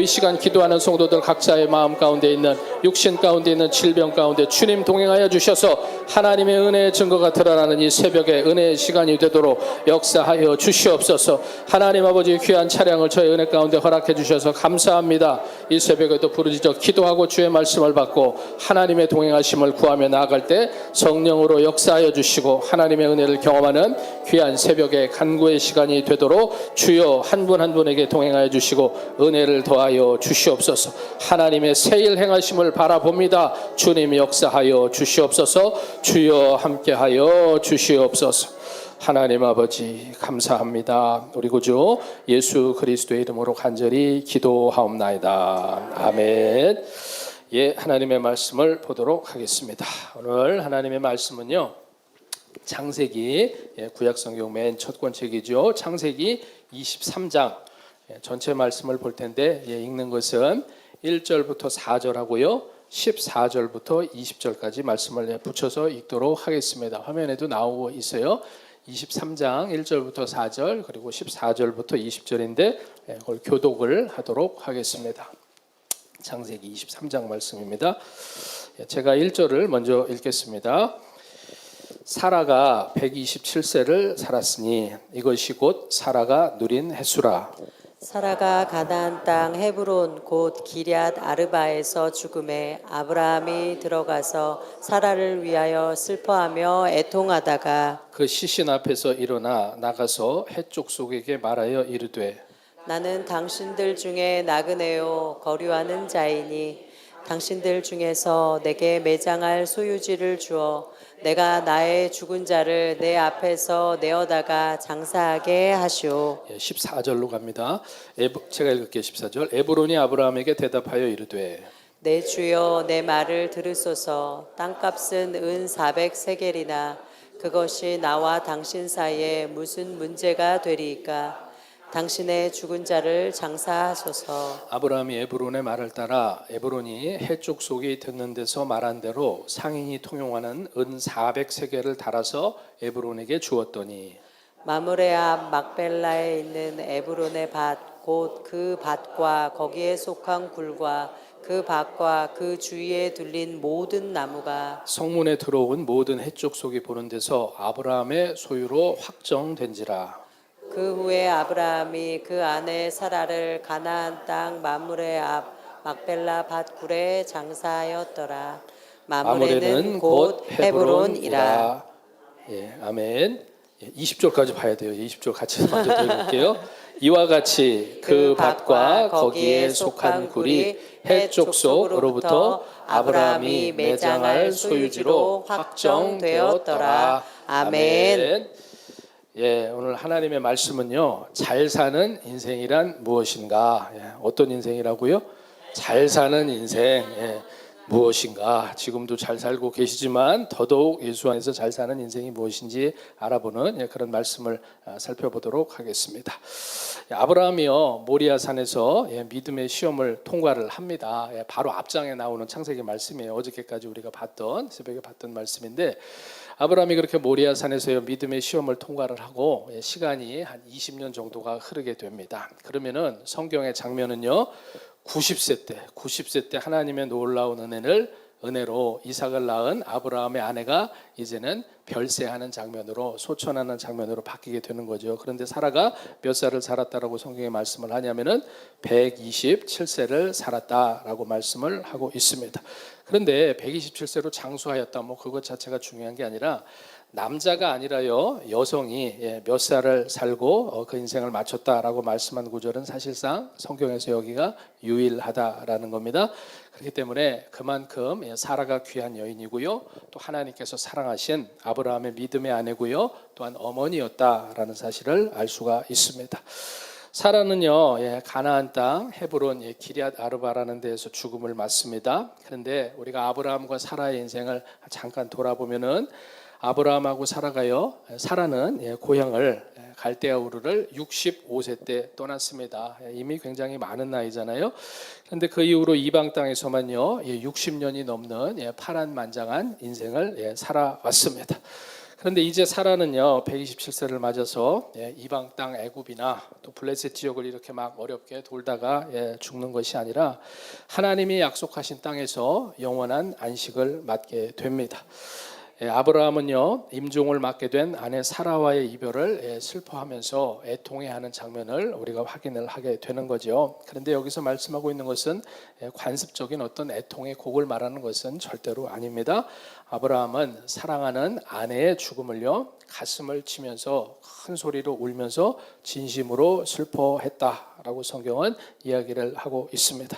이 시간 기도하는 성도들 각자의 마음 가운데 있는 육신 가운데 있는 질병 가운데 주님 동행하여 주셔서 하나님의 은혜의 증거가 드러나는 이 새벽에 은혜의 시간이 되도록 역사하여 주시옵소서. 하나님 아버지 귀한 차량을 저의 은혜 가운데 허락해 주셔서 감사합니다. 이 새벽에도 부르짖어 기도하고 주의 말씀을 받고 하나님의 동행하심을 구하며 나아갈 때 성령으로 역사하여 주시고 하나님의 은혜를 경험하는 귀한 새벽에 간구의 시간이 되도록 주여 한 분 한 분에게 동행하여 주시고 은혜를 더하여 주시옵소서. 하나님의 새일 행하심을 바라봅니다. 주님 역사하여 주시옵소서. 주여 함께하여 주시옵소서. 하나님 아버지 감사합니다. 우리 구주 예수 그리스도의 이름으로 간절히 기도하옵나이다. 아멘. 예, 하나님의 말씀을 보도록 하겠습니다. 오늘 하나님의 말씀은요, 창세기, 구약성경 맨 첫 권책이죠. 창세기 23장 전체 말씀을 볼 텐데 읽는 것은 1절부터 4절하고요 14절부터 20절까지 말씀을 붙여서 읽도록 하겠습니다. 화면에도 나오고 있어요. 23장 1절부터 4절 그리고 14절부터 20절인데 그걸 교독을 하도록 하겠습니다. 창세기 23장 말씀입니다. 제가 1절을 먼저 읽겠습니다. 사라가 127세를 살았으니 이것이 곧 사라가 누린 해수라. 사라가 가나안 땅 헤브론 곧 기럇 아르바에서 죽음에 아브라함이 들어가서 사라를 위하여 슬퍼하며 애통하다가 그 시신 앞에서 일어나 나가서 해쪽 속에게 말하여 이르되 나는 당신들 중에 나그네요 거류하는 자이니 당신들 중에서 내게 매장할 소유지를 주어 내가 나의 죽은 자를 내 앞에서 내어다가 장사하게 하시오. 14절로 갑니다. 제가 읽을게요. 14절. 에브론이 아브라함에게 대답하여 이르되 내 주여 내 말을 들으소서. 땅값은 은 400세겔이나 그것이 나와 당신 사이에 무슨 문제가 되리이까. 당신의 죽은 자를 장사하소서. 아브라함이 에브론의 말을 따라 에브론이 해쪽 속이 듣는 데서 말한 대로 상인이 통용하는 은 400세겔을 달아서 에브론에게 주었더니 마므레 앞 막벨라에 있는 에브론의 밭 곧 그 밭과 거기에 속한 굴과 그 밭과 그 주위에 둘린 모든 나무가 성문에 들어온 모든 해쪽 속이 보는 데서 아브라함의 소유로 확정된지라. 그 후에 아브라함이 그 아내 사라를 가나안 땅 마므레 앞 막벨라 밭굴에 장사하였더라. 마므레는 곧 헤브론이라. 예, 아멘. 20절까지 봐야 돼요. 20절 같이 먼저 읽을게요. 이와 같이 그 밭과 거기에 속한 굴이 해쪽 속으로부터 아브라함이 매장할 소유지로 확정되었더라. 아멘. 예, 오늘 하나님의 말씀은요, 잘 사는 인생이란 무엇인가? 예, 어떤 인생이라고요? 잘 사는 인생. 예, 무엇인가? 지금도 잘 살고 계시지만 더더욱 예수 안에서 잘 사는 인생이 무엇인지 알아보는 그런 말씀을 살펴보도록 하겠습니다. 아브라함이요 모리아산에서 믿음의 시험을 통과를 합니다. 바로 앞장에 나오는 창세기 말씀이에요. 어저께까지 우리가 새벽에 봤던 말씀인데 아브라함이 그렇게 모리아산에서 믿음의 시험을 통과를 하고 시간이 한 20년 정도가 흐르게 됩니다. 그러면은 성경의 장면은요 90세 때 하나님의 놀라운 은혜로 이삭을 낳은 아브라함의 아내가 이제는 별세하는 장면으로 소천하는 장면으로 바뀌게 되는 거죠. 그런데 사라가 몇 살을 살았다라고 성경에 말씀을 하냐면은 127세를 살았다라고 말씀을 하고 있습니다. 그런데 127세로 장수하였다 그것 자체가 중요한 게 아니라 남자가 아니라요 여성이 몇 살을 살고 그 인생을 마쳤다라고 말씀한 구절은 사실상 성경에서 여기가 유일하다라는 겁니다. 그렇기 때문에 그만큼 사라가 귀한 여인이고요 또 하나님께서 사랑하신 아브라함의 믿음의 아내고요 또한 어머니였다라는 사실을 알 수가 있습니다. 사라는요 가나안 땅 헤브론 기럇 아르바라는 데에서 죽음을 맞습니다. 그런데 우리가 아브라함과 사라의 인생을 잠깐 돌아보면은 아브라함하고 사라는 고향을 갈대아 우르를 65세 때 떠났습니다. 이미 굉장히 많은 나이잖아요. 그런데 그 이후로 이방 땅에서만요 60년이 넘는 파란만장한 인생을 살아왔습니다. 그런데 이제 사라는요 127세를 맞아서 이방 땅 애굽이나 또 블레셋 지역을 이렇게 막 어렵게 돌다가 죽는 것이 아니라 하나님이 약속하신 땅에서 영원한 안식을 맞게 됩니다. 아브라함은요 임종을 맞게 된 아내 사라와의 이별을 슬퍼하면서 애통해하는 장면을 우리가 확인을 하게 되는 거죠. 그런데 여기서 말씀하고 있는 것은 관습적인 어떤 애통의 곡을 말하는 것은 절대로 아닙니다. 아브라함은 사랑하는 아내의 죽음을요 가슴을 치면서 큰 소리로 울면서 진심으로 슬퍼했다라고 성경은 이야기를 하고 있습니다.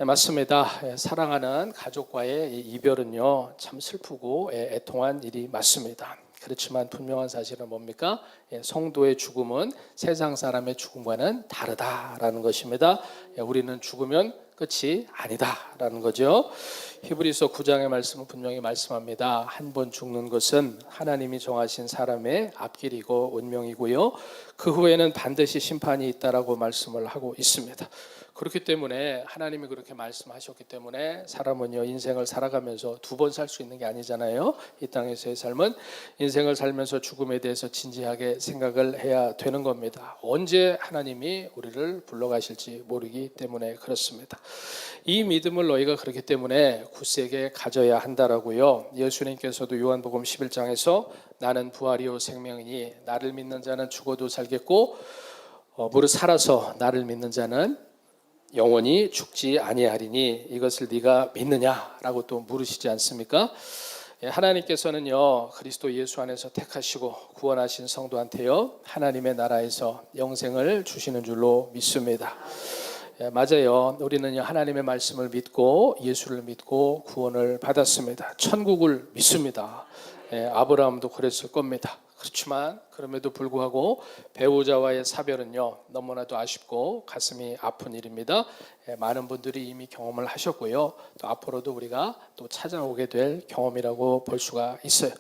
맞습니다. 사랑하는 가족과의 이별은요 참 슬프고 애통한 일이 맞습니다. 그렇지만 분명한 사실은 뭡니까? 성도의 죽음은 세상 사람의 죽음과는 다르다라는 것입니다. 우리는 죽으면 끝이 아니다라는 거죠. 히브리서 9장의 말씀은 분명히 말씀합니다. 한 번 죽는 것은 하나님이 정하신 사람의 앞길이고 운명이고요. 그 후에는 반드시 심판이 있다라고 말씀을 하고 있습니다. 그렇기 때문에 하나님이 그렇게 말씀하셨기 때문에 사람은요 인생을 살아가면서 두 번 살 수 있는 게 아니잖아요. 이 땅에서의 삶은 인생을 살면서 죽음에 대해서 진지하게 생각을 해야 되는 겁니다. 언제 하나님이 우리를 불러가실지 모르기 때문에 그렇습니다. 이 믿음을 너희가 그렇기 때문에 굳세게 가져야 한다라고요. 예수님께서도 요한복음 11장에서 나는 부활이요 생명이니 나를 믿는 자는 죽어도 살겠고 무릇 살아서 나를 믿는 자는 영원히 죽지 아니하리니 이것을 네가 믿느냐라고 또 물으시지 않습니까? 하나님께서는요 그리스도 예수 안에서 택하시고 구원하신 성도한테요 하나님의 나라에서 영생을 주시는 줄로 믿습니다. 맞아요. 우리는요 하나님의 말씀을 믿고 예수를 믿고 구원을 받았습니다. 천국을 믿습니다. 아브라함도 그랬을 겁니다. 그렇지만 그럼에도 불구하고 배우자와의 사별은요 너무나도 아쉽고 가슴이 아픈 일입니다. 많은 분들이 이미 경험을 하셨고요. 또 앞으로도 우리가 또 찾아오게 될 경험이라고 볼 수가 있어요.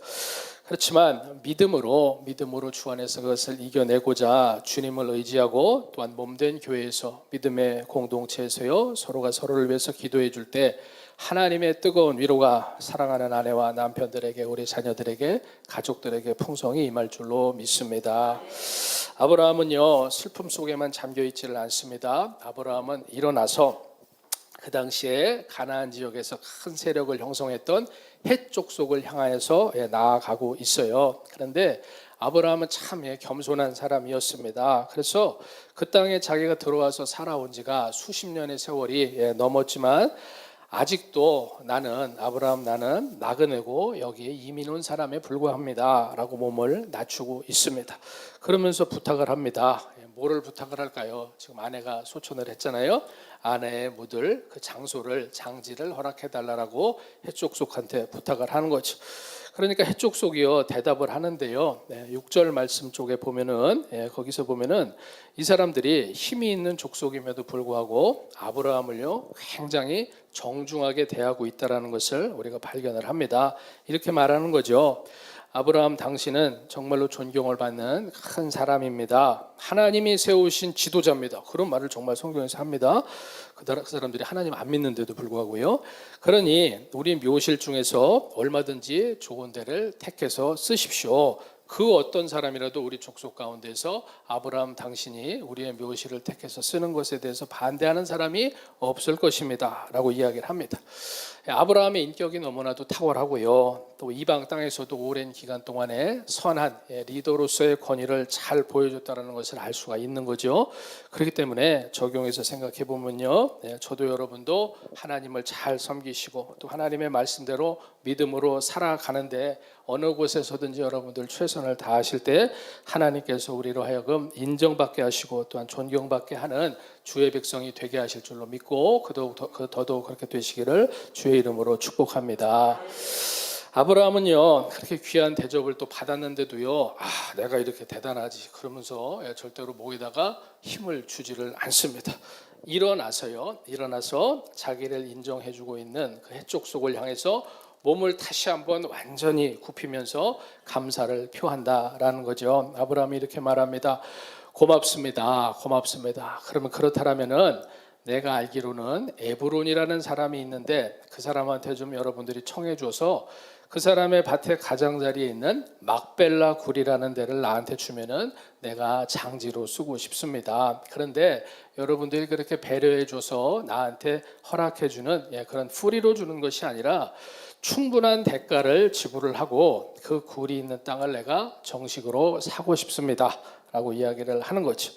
그렇지만 믿음으로 주 안에서 그것을 이겨내고자 주님을 의지하고 또한 몸된 교회에서 믿음의 공동체에서요 서로가 서로를 위해서 기도해 줄 때 하나님의 뜨거운 위로가 사랑하는 아내와 남편들에게 우리 자녀들에게 가족들에게 풍성히 임할 줄로 믿습니다. 아브라함은요 슬픔 속에만 잠겨 있지를 않습니다. 아브라함은 일어나서 그 당시에 가나안 지역에서 큰 세력을 형성했던 헷 족속을 향하여서 나아가고 있어요. 그런데 아브라함은 참 겸손한 사람이었습니다. 그래서 그 땅에 자기가 들어와서 살아온 지가 수십 년의 세월이 넘었지만 아직도 나는 나그네고 여기에 이민 온 사람에 불과합니다 라고 몸을 낮추고 있습니다. 그러면서 부탁을 합니다. 뭐를 부탁을 할까요? 지금 아내가 소천을 했잖아요. 아내의 묻을 그 장지를 허락해 달라고 헷족속한테 부탁을 하는 거죠. 그러니까 헷족속이요 대답을 하는데요. 6절 말씀 쪽에 보면은 거기서 보면은 이 사람들이 힘이 있는 족속임에도 불구하고 아브라함을요 굉장히 정중하게 대하고 있다라는 것을 우리가 발견을 합니다. 이렇게 말하는 거죠. 아브라함 당신은 정말로 존경을 받는 큰 사람입니다. 하나님이 세우신 지도자입니다. 그런 말을 정말 성경에서 합니다. 그 사람들이 하나님 안 믿는데도 불구하고요. 그러니 우리 묘실 중에서 얼마든지 좋은 데를 택해서 쓰십시오. 그 어떤 사람이라도 우리 족속 가운데서 아브라함 당신이 우리의 묘실을 택해서 쓰는 것에 대해서 반대하는 사람이 없을 것입니다 라고 이야기를 합니다. 아브라함의 인격이 너무나도 탁월하고요. 또 이방 땅에서도 오랜 기간 동안에 선한 리더로서의 권위를 잘 보여줬다는 것을 알 수가 있는 거죠. 그렇기 때문에 적용해서 생각해 보면요, 저도 여러분도 하나님을 잘 섬기시고 또 하나님의 말씀대로 믿음으로 살아가는데 어느 곳에서든지 여러분들 최선을 다하실 때 하나님께서 우리로 하여금 인정받게 하시고 또한 존경받게 하는 주의 백성이 되게 하실 줄로 믿고 더더욱 그렇게 되시기를 주의 이름으로 축복합니다. 아브라함은요 그렇게 귀한 대접을 또 받았는데도요 내가 이렇게 대단하지 그러면서 절대로 목에다가 힘을 주지를 않습니다. 일어나서 자기를 인정해주고 있는 그 헷족속을 향해서 몸을 다시 한번 완전히 굽히면서 감사를 표한다라는 거죠. 아브라함이 이렇게 말합니다. 고맙습니다. 그러면 그렇다면은 내가 알기로는 에브론이라는 사람이 있는데 그 사람한테 좀 여러분들이 청해 줘서 그 사람의 밭의 가장자리에 있는 막벨라 굴이라는 데를 나한테 주면은 내가 장지로 쓰고 싶습니다. 그런데 여러분들이 그렇게 배려해줘서 나한테 허락해주는 그런 프리로 주는 것이 아니라 충분한 대가를 지불을 하고 그 굴이 있는 땅을 내가 정식으로 사고 싶습니다. 라고 이야기를 하는 거죠.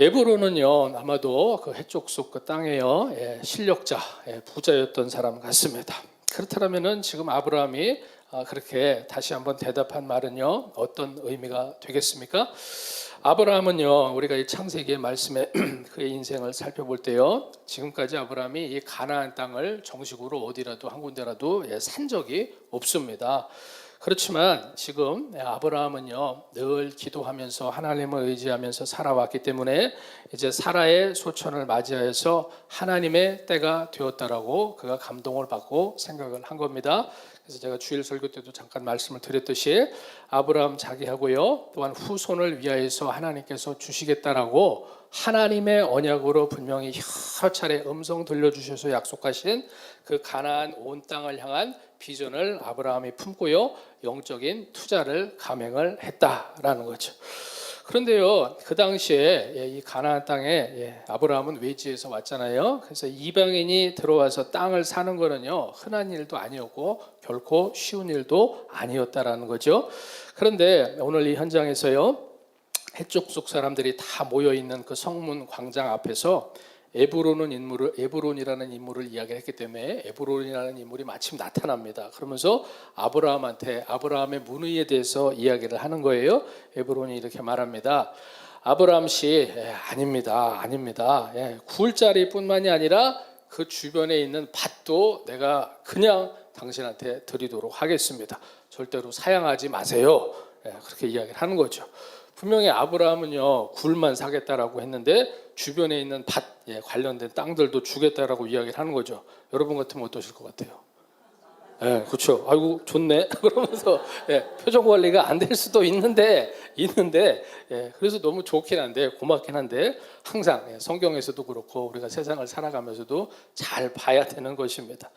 에브론은요 아마도 그 해쪽 속 그 땅에요 실력자 부자였던 사람 같습니다. 그렇다면은 지금 아브라함이 그렇게 다시 한번 대답한 말은요 어떤 의미가 되겠습니까? 아브라함은요 우리가 이 창세기의 말씀에 그의 인생을 살펴볼 때요 지금까지 아브라함이 이 가나안 땅을 정식으로 어디라도 한 군데라도 산 적이 없습니다. 그렇지만 지금 아브라함은요 늘 기도하면서 하나님을 의지하면서 살아왔기 때문에 이제 사라의 소천을 맞이하여서 하나님의 때가 되었다라고 그가 감동을 받고 생각을 한 겁니다. 그래서 제가 주일 설교 때도 잠깐 말씀을 드렸듯이 아브라함 자기하고요 또한 후손을 위하여서 하나님께서 주시겠다라고 하나님의 언약으로 분명히 여러 차례 음성 들려주셔서 약속하신 그 가나안 온 땅을 향한 비전을 아브라함이 품고요 영적인 투자를 감행을 했다라는 거죠. 그런데요 그 당시에 이 가나안 땅에 아브라함은 외지에서 왔잖아요. 그래서 이방인이 들어와서 땅을 사는 거는요 흔한 일도 아니었고 결코 쉬운 일도 아니었다라는 거죠. 그런데 오늘 이 현장에서요 해쪽 속 사람들이 다 모여 있는 그 성문 광장 앞에서 에브론이라는 인물을 이야기했기 때문에 에브론이라는 인물이 마침 나타납니다. 그러면서 아브라함의 문의에 대해서 이야기를 하는 거예요. 에브론이 이렇게 말합니다. 아브라함 씨, 아닙니다. 굴자리뿐만이 아니라 그 주변에 있는 밭도 내가 그냥 당신한테 드리도록 하겠습니다. 절대로 사양하지 마세요. 그렇게 이야기를 하는 거죠. 분명히 아브라함은요 굴만 사겠다라고 했는데 주변에 있는 밭 관련된 땅들도 주겠다라고 이야기를 하는 거죠. 여러분 같으면 어떠실 것 같아요? 그렇죠. 아이고 좋네. 그러면서 표정 관리가 안 될 수도 있는데 그래서 너무 좋긴 한데 고맙긴 한데 항상 성경에서도 그렇고 우리가 세상을 살아가면서도 잘 봐야 되는 것입니다.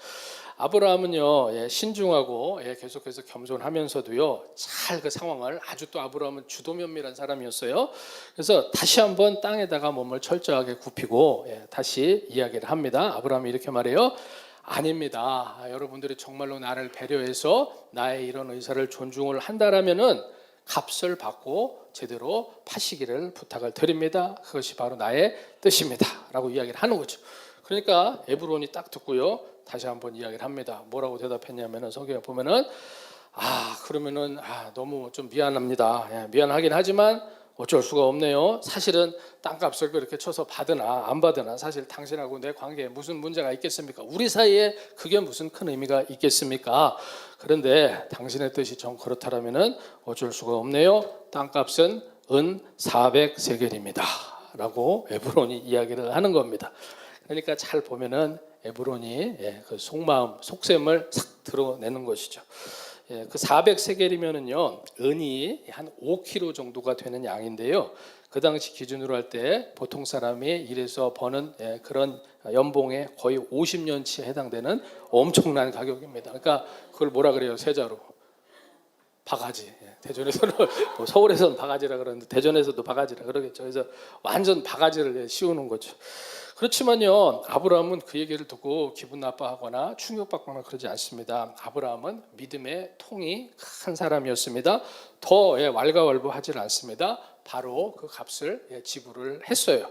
아브라함은요 신중하고 계속해서 겸손하면서도요 잘 그 상황을 아주 또 아브라함은 주도면밀한 사람이었어요. 그래서 다시 한번 땅에다가 몸을 철저하게 굽히고 다시 이야기를 합니다. 아브라함이 이렇게 말해요. 아닙니다. 여러분들이 정말로 나를 배려해서 나의 이런 의사를 존중을 한다라면은 값을 받고 제대로 파시기를 부탁을 드립니다. 그것이 바로 나의 뜻입니다. 라고 이야기를 하는 거죠. 그러니까 에브론이 딱 듣고요 다시 한번 이야기를 합니다. 뭐라고 대답했냐면은 성경에 보면은 그러면은 너무 좀 미안합니다. 미안하긴 하지만 어쩔 수가 없네요. 사실은 땅값을 그렇게 쳐서 받으나 안 받으나 사실 당신하고 내 관계에 무슨 문제가 있겠습니까? 우리 사이에 그게 무슨 큰 의미가 있겠습니까? 그런데 당신의 뜻이 좀 그렇다면은 어쩔 수가 없네요. 땅값은 은 400세겔입니다. 라고 에브론이 이야기를 하는 겁니다. 그러니까 잘 보면은 에브론이 그 속마음, 속셈을 싹 드러내는 것이죠. 그 400세겔이면은요 은이 한 5kg 정도가 되는 양인데요. 그 당시 기준으로 할 때 보통 사람이 일해서 버는 그런 연봉에 거의 50년치에 해당되는 엄청난 가격입니다. 그러니까 그걸 뭐라 그래요? 세자로 바가지. 대전에서는 뭐 서울에서는 바가지라 그러는데 대전에서도 바가지라 그러겠죠. 그래서 완전 바가지를 씌우는 거죠. 그렇지만요 아브라함은 그 얘기를 듣고 기분 나빠하거나 충격받거나 그러지 않습니다. 아브라함은 믿음의 통이 큰 사람이었습니다. 더 왈가왈부하지 않습니다. 바로 그 값을 지불을 했어요.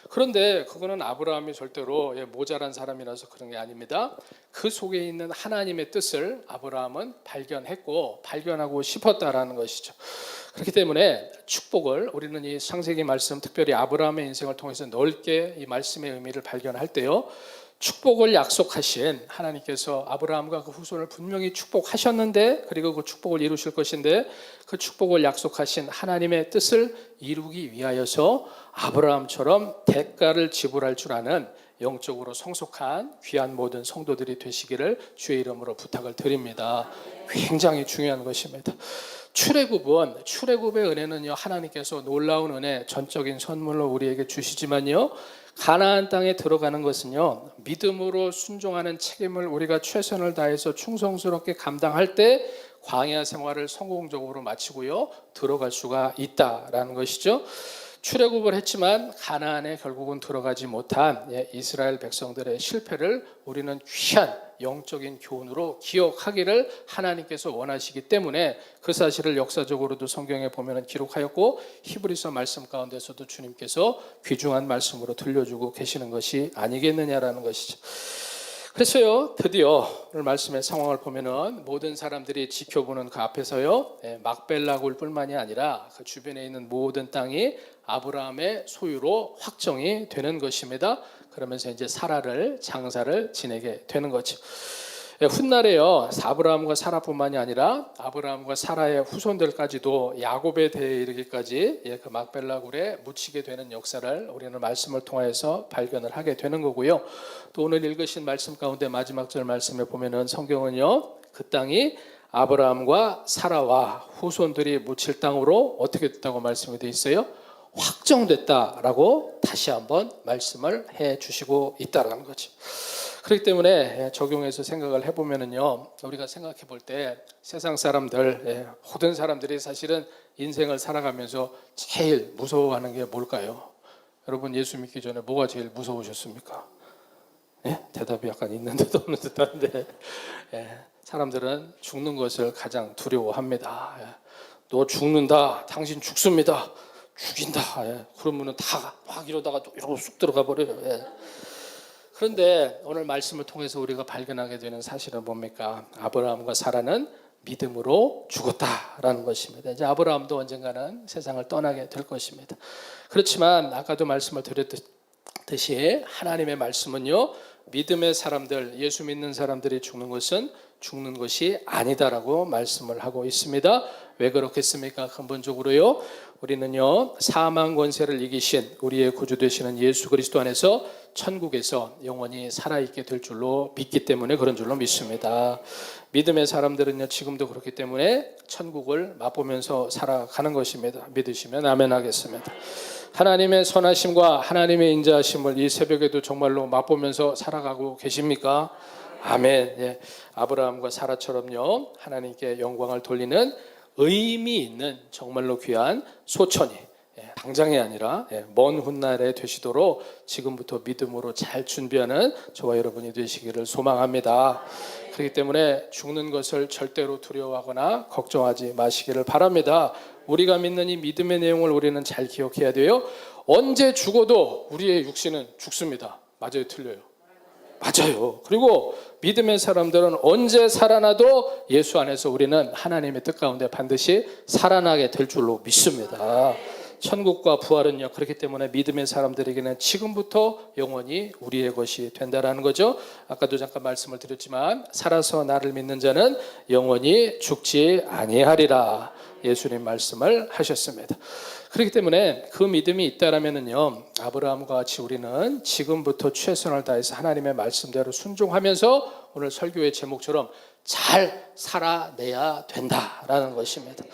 그런데 그거는 아브라함이 절대로 모자란 사람이라서 그런 게 아닙니다. 그 속에 있는 하나님의 뜻을 아브라함은 발견하고 싶었다라는 것이죠. 그렇기 때문에 축복을 우리는 이 창세기 말씀 특별히 아브라함의 인생을 통해서 넓게 이 말씀의 의미를 발견할 때요. 축복을 약속하신 하나님께서 아브라함과 그 후손을 분명히 축복하셨는데 그리고 그 축복을 이루실 것인데 그 축복을 약속하신 하나님의 뜻을 이루기 위하여서 아브라함처럼 대가를 지불할 줄 아는 영적으로 성숙한 귀한 모든 성도들이 되시기를 주의 이름으로 부탁을 드립니다. 굉장히 중요한 것입니다. 출애굽의 은혜는요 하나님께서 놀라운 은혜 전적인 선물로 우리에게 주시지만요 가나안 땅에 들어가는 것은요, 믿음으로 순종하는 책임을 우리가 최선을 다해서 충성스럽게 감당할 때 광야 생활을 성공적으로 마치고요, 들어갈 수가 있다라는 것이죠. 출애굽을 했지만 가나안에 결국은 들어가지 못한 이스라엘 백성들의 실패를 우리는 귀한 영적인 교훈으로 기억하기를 하나님께서 원하시기 때문에 그 사실을 역사적으로도 성경에 보면 기록하였고 히브리서 말씀 가운데서도 주님께서 귀중한 말씀으로 들려주고 계시는 것이 아니겠느냐라는 것이죠. 그래서요, 드디어 오늘 말씀의 상황을 보면은 모든 사람들이 지켜보는 그 앞에서요, 막벨라굴 뿐만이 아니라 그 주변에 있는 모든 땅이 아브라함의 소유로 확정이 되는 것입니다. 그러면서 이제 사라를 장사를 지내게 되는 거죠. 훗날에요, 아브라함과 사라뿐만이 아니라 아브라함과 사라의 후손들까지도 야곱에 대해 이르기까지 그 막벨라굴에 묻히게 되는 역사를 우리는 말씀을 통해서 발견을 하게 되는 거고요. 또 오늘 읽으신 말씀 가운데 마지막 절 말씀에 보면은 성경은요, 그 땅이 아브라함과 사라와 후손들이 묻힐 땅으로 어떻게 됐다고 말씀이 되어 있어요? 확정됐다라고 다시 한번 말씀을 해 주시고 있다라는 거죠. 그렇기 때문에 적용해서 생각을 해보면은요, 우리가 생각해 볼 때 세상 사람들, 모든 사람들이 사실은 인생을 살아가면서 제일 무서워하는 게 뭘까요? 여러분, 예수 믿기 전에 뭐가 제일 무서우셨습니까? 대답이 약간 있는 듯 없는 듯한데, 사람들은 죽는 것을 가장 두려워합니다. 너 죽는다, 당신 죽습니다, 죽인다, 그러면은 다 막 이러다가 또 이러고 쑥 들어가 버려요. 그런데 오늘 말씀을 통해서 우리가 발견하게 되는 사실은 뭡니까? 아브라함과 사라는 믿음으로 죽었다라는 것입니다. 이제 아브라함도 언젠가는 세상을 떠나게 될 것입니다. 그렇지만 아까도 말씀을 드렸듯이 하나님의 말씀은요, 믿음의 사람들, 예수 믿는 사람들이 죽는 것은 죽는 것이 아니다라고 말씀을 하고 있습니다. 왜 그렇겠습니까? 근본적으로요, 우리는요, 사망 권세를 이기신 우리의 구주 되시는 예수 그리스도 안에서 천국에서 영원히 살아있게 될 줄로 믿기 때문에 그런 줄로 믿습니다. 믿음의 사람들은요, 지금도 그렇기 때문에 천국을 맛보면서 살아가는 것입니다. 믿으시면 아멘 하겠습니다. 하나님의 선하심과 하나님의 인자하심을 이 새벽에도 정말로 맛보면서 살아가고 계십니까? 아멘. 아브라함과 사라처럼요, 하나님께 영광을 돌리는 의미 있는 정말로 귀한 소천이 당장이 아니라 먼 훗날에 되시도록 지금부터 믿음으로 잘 준비하는 저와 여러분이 되시기를 소망합니다. 그렇기 때문에 죽는 것을 절대로 두려워하거나 걱정하지 마시기를 바랍니다. 우리가 믿는 이 믿음의 내용을 우리는 잘 기억해야 돼요. 언제 죽어도 우리의 육신은 죽습니다. 맞아요, 틀려요? 맞아요. 그리고 믿음의 사람들은 언제 살아나도 예수 안에서 우리는 하나님의 뜻 가운데 반드시 살아나게 될 줄로 믿습니다. 천국과 부활은요, 그렇기 때문에 믿음의 사람들에게는 지금부터 영원히 우리의 것이 된다라는 거죠. 아까도 잠깐 말씀을 드렸지만 살아서 나를 믿는 자는 영원히 죽지 아니하리라, 예수님 말씀을 하셨습니다. 그렇기 때문에 그 믿음이 있다라면은요, 아브라함과 같이 우리는 지금부터 최선을 다해서 하나님의 말씀대로 순종하면서 오늘 설교의 제목처럼 잘 살아내야 된다라는 것입니다.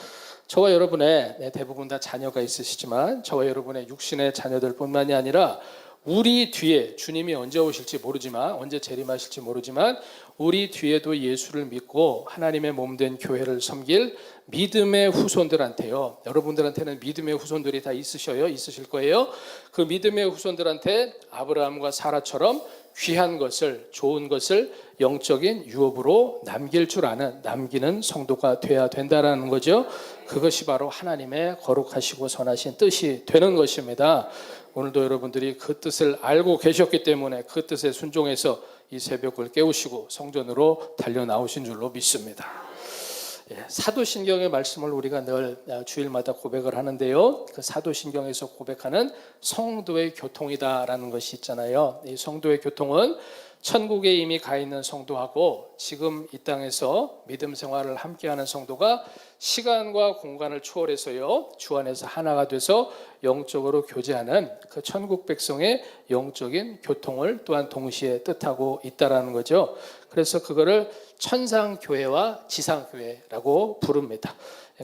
저와 여러분의 대부분 다 자녀가 있으시지만 저와 여러분의 육신의 자녀들 뿐만이 아니라 우리 뒤에 주님이 언제 오실지 모르지만, 언제 재림하실지 모르지만 우리 뒤에도 예수를 믿고 하나님의 몸된 교회를 섬길 믿음의 후손들한테요, 여러분들한테는 믿음의 후손들이 다 있으실 거예요. 그 믿음의 후손들한테 아브라함과 사라처럼 귀한 것을, 좋은 것을 영적인 유업으로 남길 줄 아는, 남기는 성도가 돼야 된다라는 거죠. 그것이 바로 하나님의 거룩하시고 선하신 뜻이 되는 것입니다. 오늘도 여러분들이 그 뜻을 알고 계셨기 때문에 그 뜻에 순종해서 이 새벽을 깨우시고 성전으로 달려 나오신 줄로 믿습니다. 사도신경의 말씀을 우리가 늘 주일마다 고백을 하는데요, 그 사도신경에서 고백하는 성도의 교통이다라는 것이 있잖아요. 이 성도의 교통은 천국에 이미 가 있는 성도하고 지금 이 땅에서 믿음 생활을 함께하는 성도가 시간과 공간을 초월해서요, 주 안에서 하나가 돼서 영적으로 교제하는 그 천국 백성의 영적인 교통을 또한 동시에 뜻하고 있다라는 거죠. 그래서 그거를 천상교회와 지상교회라고 부릅니다.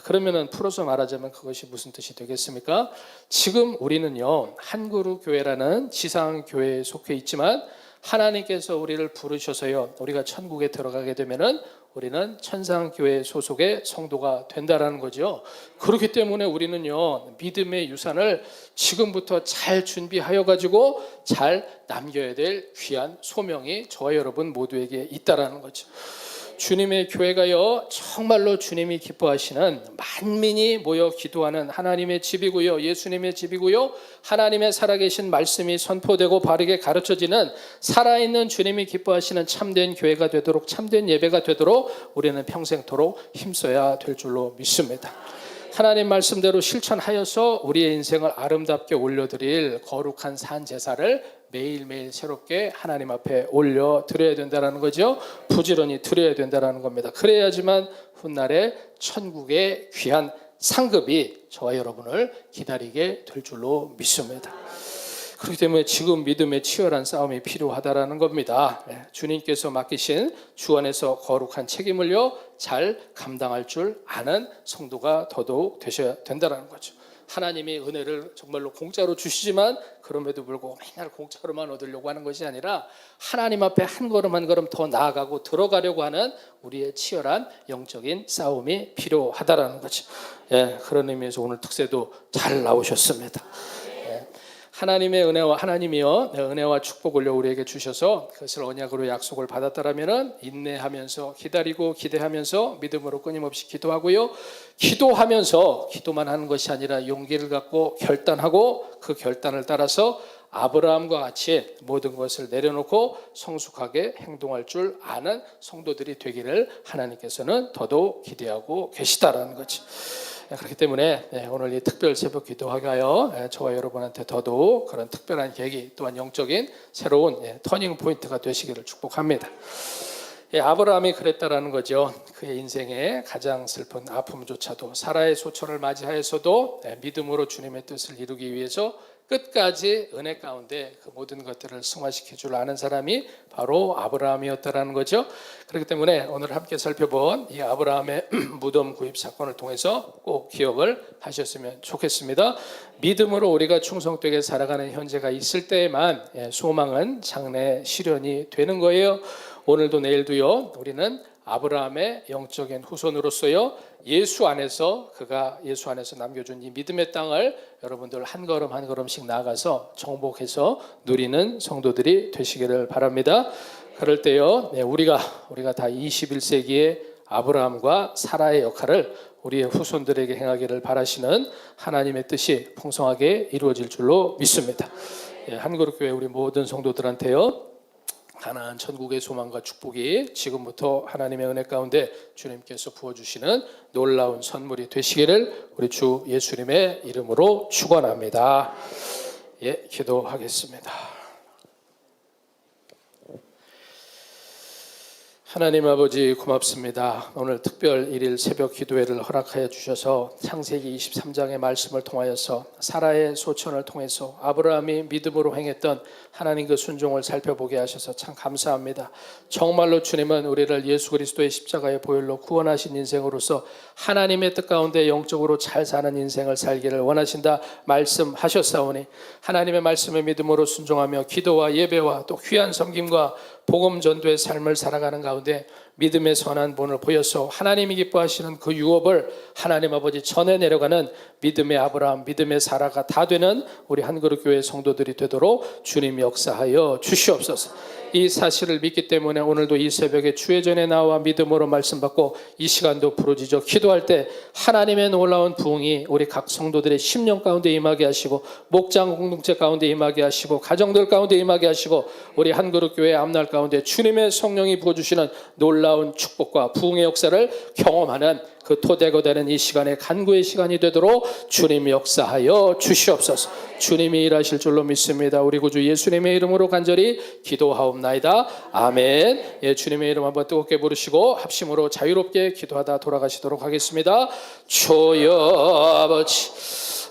그러면은 풀어서 말하자면 그것이 무슨 뜻이 되겠습니까? 지금 우리는요, 한그룹교회라는 지상교회에 속해 있지만 하나님께서 우리를 부르셔서요, 우리가 천국에 들어가게 되면은 우리는 천상교회 소속의 성도가 된다라는 거죠. 그렇기 때문에 우리는요, 믿음의 유산을 지금부터 잘 준비하여 가지고 잘 남겨야 될 귀한 소명이 저와 여러분 모두에게 있다라는 거죠. 주님의 교회가요, 정말로 주님이 기뻐하시는 만민이 모여 기도하는 하나님의 집이고요, 예수님의 집이고요, 하나님의 살아계신 말씀이 선포되고 바르게 가르쳐지는 살아있는 주님이 기뻐하시는 참된 교회가 되도록, 참된 예배가 되도록 우리는 평생토록 힘써야 될 줄로 믿습니다. 하나님 말씀대로 실천하여서 우리의 인생을 아름답게 올려드릴 거룩한 산 제사를 매일매일 새롭게 하나님 앞에 올려드려야 된다는 거죠. 부지런히 드려야 된다는 겁니다. 그래야지만 훗날에 천국의 귀한 상급이 저와 여러분을 기다리게 될 줄로 믿습니다. 그렇기 때문에 지금 믿음의 치열한 싸움이 필요하다라는 겁니다. 주님께서 맡기신 주 안에서 거룩한 책임을요, 잘 감당할 줄 아는 성도가 더더욱 되셔야 된다는 거죠. 하나님이 은혜를 정말로 공짜로 주시지만 그럼에도 불구하고 맨날 공짜로만 얻으려고 하는 것이 아니라 하나님 앞에 한 걸음 한 걸음 더 나아가고 들어가려고 하는 우리의 치열한 영적인 싸움이 필요하다라는 거죠. 그런 의미에서 오늘 특세도 잘 나오셨습니다. 하나님의 은혜와 하나님이요, 은혜와 축복을 우리에게 주셔서 그것을 언약으로 약속을 받았다라면은 인내하면서 기다리고 기대하면서 믿음으로 끊임없이 기도하고요, 기도하면서 기도만 하는 것이 아니라 용기를 갖고 결단하고 그 결단을 따라서 아브라함과 같이 모든 것을 내려놓고 성숙하게 행동할 줄 아는 성도들이 되기를 하나님께서는 더더욱 기대하고 계시다라는 거지. 그렇기 때문에 오늘 이 특별 새벽 기도하게 하여 저와 여러분한테 더더욱 그런 특별한 계기, 또한 영적인 새로운 터닝 포인트가 되시기를 축복합니다. 아브라함이 그랬다라는 거죠. 그의 인생의 가장 슬픈 아픔조차도 사라의 소천을 맞이하여서도 믿음으로 주님의 뜻을 이루기 위해서 끝까지 은혜 가운데 그 모든 것들을 승화시켜 줄 아는 사람이 바로 아브라함이었다라는 거죠. 그렇기 때문에 오늘 함께 살펴본 이 아브라함의 무덤 구입 사건을 통해서 꼭 기억을 하셨으면 좋겠습니다. 믿음으로 우리가 충성되게 살아가는 현재가 있을 때에만 소망은 장래 실현이 되는 거예요. 오늘도 내일도요, 우리는 아브라함의 영적인 후손으로서요, 예수 안에서 남겨준 이 믿음의 땅을 여러분들 한 걸음 한 걸음씩 나아가서 정복해서 누리는 성도들이 되시기를 바랍니다. 그럴 때요, 우리가 다 21세기의 아브라함과 사라의 역할을 우리의 후손들에게 행하기를 바라시는 하나님의 뜻이 풍성하게 이루어질 줄로 믿습니다. 한그룹교회 우리 모든 성도들한테요, 가나안 천국의 소망과 축복이 지금부터 하나님의 은혜 가운데 주님께서 부어주시는 놀라운 선물이 되시기를 우리 주 예수님의 이름으로 축원합니다. 기도하겠습니다. 하나님 아버지 고맙습니다. 오늘 특별 1일 새벽 기도회를 허락하여 주셔서 창세기 23장의 말씀을 통하여서 사라의 소천을 통해서 아브라함이 믿음으로 행했던 하나님 그 순종을 살펴보게 하셔서 참 감사합니다. 정말로 주님은 우리를 예수 그리스도의 십자가의 보혈로 구원하신 인생으로서 하나님의 뜻 가운데 영적으로 잘 사는 인생을 살기를 원하신다 말씀하셨사오니 하나님의 말씀에 믿음으로 순종하며 기도와 예배와 또 귀한 섬김과 복음 전도의 삶을 살아가는 가운데 믿음의 선한 본을 보여서 하나님이 기뻐하시는 그 유업을 하나님 아버지 전해 내려가는 믿음의 아브라함, 믿음의 사라가 다 되는 우리 한그룹교회 성도들이 되도록 주님 역사하여 주시옵소서. 이 사실을 믿기 때문에 오늘도 이 새벽에 주의 전에 나와 믿음으로 말씀 받고 이 시간도 부르짖어 기도할 때 하나님의 놀라운 부흥이 우리 각 성도들의 심령 가운데 임하게 하시고 목장 공동체 가운데 임하게 하시고 가정들 가운데 임하게 하시고 우리 한그룹교회 앞날 가운데 주님의 성령이 부어주시는 놀라운 축복과 부흥의 역사를 경험하는 그 토대가 되는 이 시간에 간구의 시간이 되도록 주님 역사하여 주시옵소서. 주님이 일하실 줄로 믿습니다. 우리 구주 예수님의 이름으로 간절히 기도하옵나이다. 아멘. 주님의 이름 한번 뜨겁게 부르시고 합심으로 자유롭게 기도하다 돌아가시도록 하겠습니다. 주여 아버지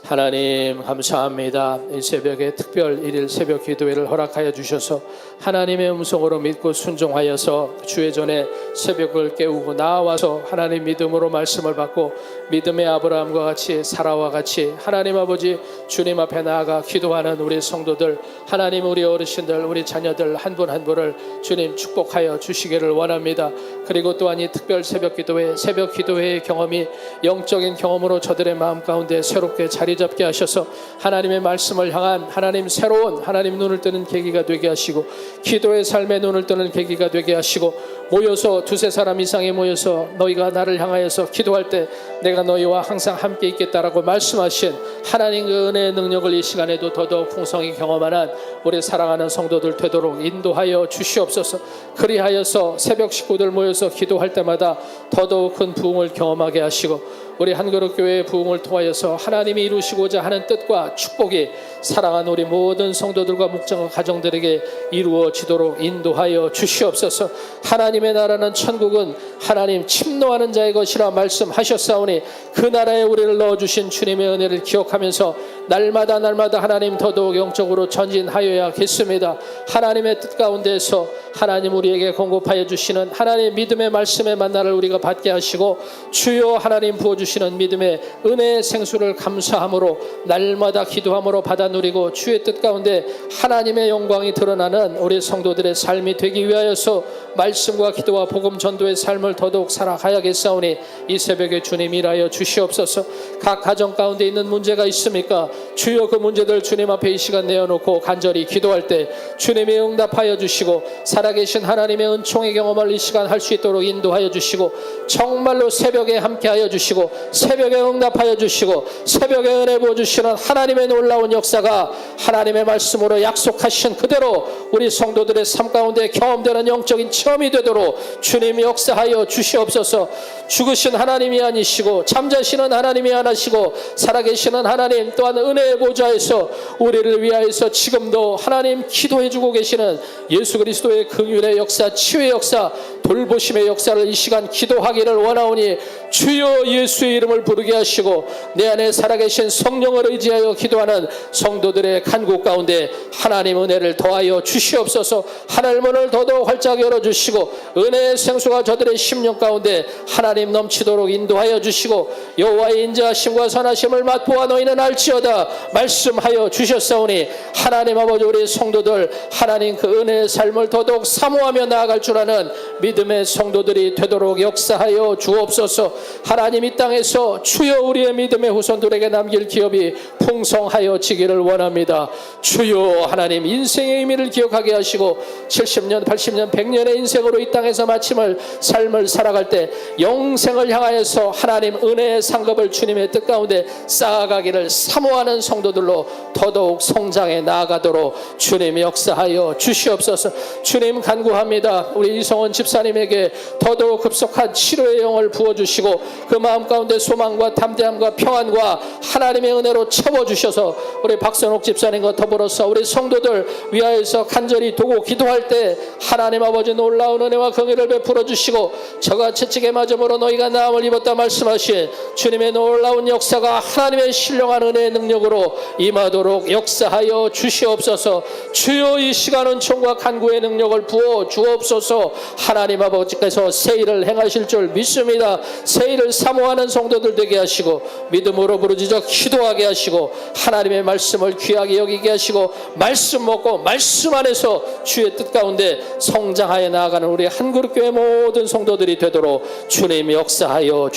하나님 감사합니다. 이 새벽에 특별 1일 새벽 기도회를 허락하여 주셔서 하나님의 음성으로 믿고 순종하여서 주의 전에 새벽을 깨우고 나와서 하나님 믿음으로 말씀을 받고 믿음의 아브라함과 같이 사라와 같이 하나님 아버지 주님 앞에 나아가 기도하는 우리 성도들, 하나님 우리 어르신들, 우리 자녀들 한 분 한 분을 주님 축복하여 주시기를 원합니다. 그리고 또한 이 특별 새벽 기도회의 경험이 영적인 경험으로 저들의 마음 가운데 새롭게 자리 잡게 하셔서 하나님의 말씀을 향한 하나님 새로운 하나님 눈을 뜨는 계기가 되게 하시고 기도의 삶의 눈을 뜨는 계기가 되게 하시고 모여서 두세 사람 이상이 모여서 너희가 나를 향하여서 기도할 때 내가 너희와 항상 함께 있겠다라고 말씀하신 하나님 그 은혜의 능력을 이 시간에도 더더욱 풍성히 경험하는 우리 사랑하는 성도들 되도록 인도하여 주시옵소서. 그리하여서 새벽 식구들 모여서 기도할 때마다 더더욱 큰 부흥을 경험하게 하시고 우리 한그룹교회의 부흥을 통하여서 하나님이 이루시고자 하는 뜻과 축복이 사랑하는 우리 모든 성도들과 목장과 가정들에게 이루어지도록 인도하여 주시옵소서. 하나님의 나라는 천국은 하나님 침노하는 자의 것이라 말씀하셨사오니 그 나라에 우리를 넣어주신 주님의 은혜를 기억하면서 날마다 하나님 더더욱 영적으로 전진하여야겠습니다. 하나님의 뜻 가운데서 하나님 우리에게 공급하여 주시는 하나님의 믿음의 말씀의 만나를 우리가 받게 하시고 주여 하나님 부어주시는 믿음의 은혜의 생수를 감사함으로 날마다 기도함으로 받아 누리고 주의 뜻 가운데 하나님의 영광이 드러나는 우리 성도들의 삶이 되기 위하여서 말씀과 기도와 복음 전도의 삶을 더더욱 살아가야겠사오니 이 새벽에 주님 일하여 주시옵소서. 각 가정 가운데 있는 문제가 있습니까? 주여 그 문제들 주님 앞에 이 시간 내어놓고 간절히 기도할 때 주님이 응답하여 주시고 살아계신 하나님의 은총의 경험을 이 시간 할 수 있도록 인도하여 주시고 정말로 새벽에 함께하여 주시고 새벽에 응답하여 주시고 새벽에 은혜 부어주시는 하나님의 놀라운 역사가 하나님의 말씀으로 약속하신 그대로 우리 성도들의 삶 가운데 경험되는 영적인 체험이 되도록 주님 역사하여 주시옵소서. 죽으신 하나님이 아니시고 잠자시는 하나님이 하나시고 살아계시는 하나님 또한 은혜의 보좌에서 우리를 위하여서 지금도 하나님 기도해주고 계시는 예수 그리스도의 긍휼의 역사, 치유의 역사, 돌보심의 역사를 이 시간 기도하기를 원하오니 주여 예수의 이름을 부르게 하시고 내 안에 살아계신 성령을 의지하여 기도하는 성도들의 간구 가운데 하나님 은혜를 더하여 주시옵소서. 하늘 문을 더더욱 활짝 열어주시고 은혜의 생수가 저들의 심령 가운데 하나님 넘치도록 인도하여 주시고 여호와의 인자하심과 선하심을 맛보아 너희는 알지어다 말씀하여 주셨사오니 하나님 아버지 우리 성도들 하나님 그 은혜의 삶을 더더욱 사모하며 나아갈 줄 아는 믿음의 성도들이 되도록 역사하여 주옵소서. 하나님 이 땅에서 주여 우리의 믿음의 후손들에게 남길 기업이 풍성하여 지기를 원합니다. 주여 하나님 인생의 의미를 기억하게 하시고 70년 80년 100년의 인생으로 이 땅에서 마침을 삶을 살아갈 때 영생을 향하여서 하나님 은혜의 상급을 주님의 뜻 가운데 쌓아가기를 사모하는 성도들로 더더욱 성장해 나아가도록 주님 역사하여 주시옵소서. 주님 간구합니다. 우리 이성원 집사님에게 더더욱 급속한 치료의 영을 부어주시고 그 마음 가운데 소망과 담대함과 평안과 하나님의 은혜로 채워주셔서 우리 박선옥 집사님과 더불어서 우리 성도들 위하여서 간절히 도고 기도할 때 하나님 아버지 놀라운 은혜와 긍휼을 베풀어 주시고 저가 채찍에 맞음으로 너희가 나음을 입었다 말씀하신 주님의 놀라운 역사가 하나님의 신령한 은혜의 능력으로 임하도록 역사하여 주시옵소서. 주여 이 시간은 총과 간구의 능력을 부어 주옵소서. 하나님 아버지께서 새 일을 행하실 줄 믿습니다. 새 일을 사모하는 성도들 되게 하시고 믿음으로 부르짖어 기도하게 하시고 하나님의 말씀을 귀하게 여기게 하시고 말씀 먹고 말씀 안에서 주의 뜻 가운데 성장하여 나아가는 우리 한그룹교회 모든 성도들이 되도록 주님 역사하여